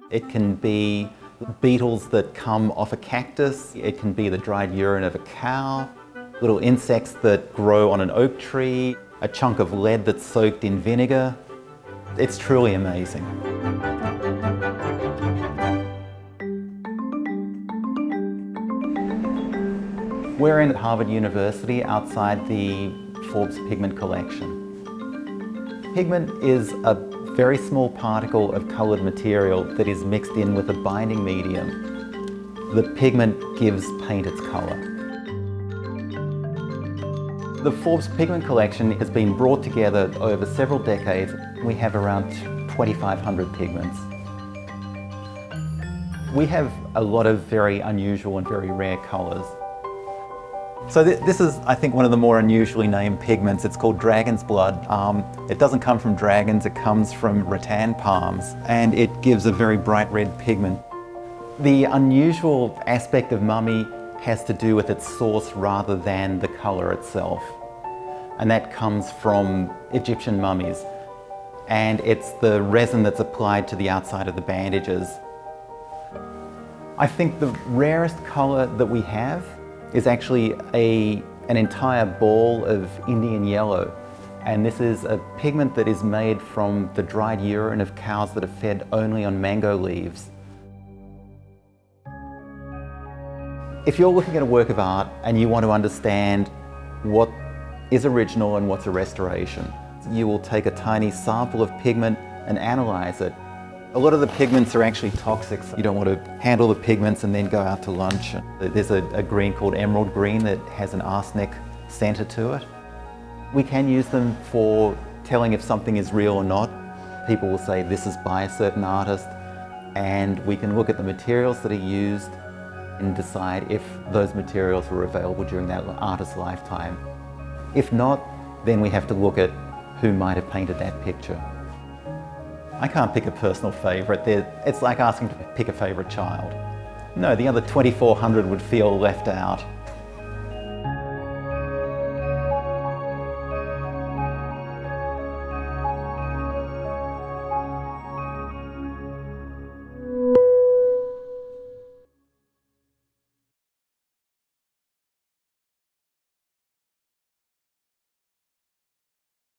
It can be beetles that come off a cactus. It can be the dried urine of a cow, little insects that grow on an oak tree, a chunk of lead that's soaked in vinegar. It's truly amazing. We're in Harvard University outside the Forbes pigment collection. Pigment is a very small particle of coloured material that is mixed in with a binding medium. The pigment gives paint its colour. The Forbes pigment collection has been brought together over several decades. We have around 2,500 pigments. We have a lot of very unusual and very rare colours. So this is, I think, one of the more unusually named pigments. It's called dragon's blood. It doesn't come from dragons, it comes from rattan palms, and it gives a very bright red pigment. The unusual aspect of mummy has to do with its source rather than the colour itself. And that comes from Egyptian mummies. And it's the resin that's applied to the outside of the bandages. I think the rarest colour that we have is actually an entire ball of Indian yellow. And this is a pigment that is made from the dried urine of cows that are fed only on mango leaves. If you're looking at a work of art and you want to understand what is original and what's a restoration, you will take a tiny sample of pigment and analyse it. A lot of the pigments are actually toxic, so you don't want to handle the pigments and then go out to lunch. There's a green called emerald green that has an arsenic centre to it. We can use them for telling if something is real or not. People will say this is by a certain artist, and we can look at the materials that are used and decide if those materials were available during that artist's lifetime. If not, then we have to look at who might have painted that picture. I can't pick a personal favourite. It's like asking to pick a favourite child. No, the other 2,400 would feel left out.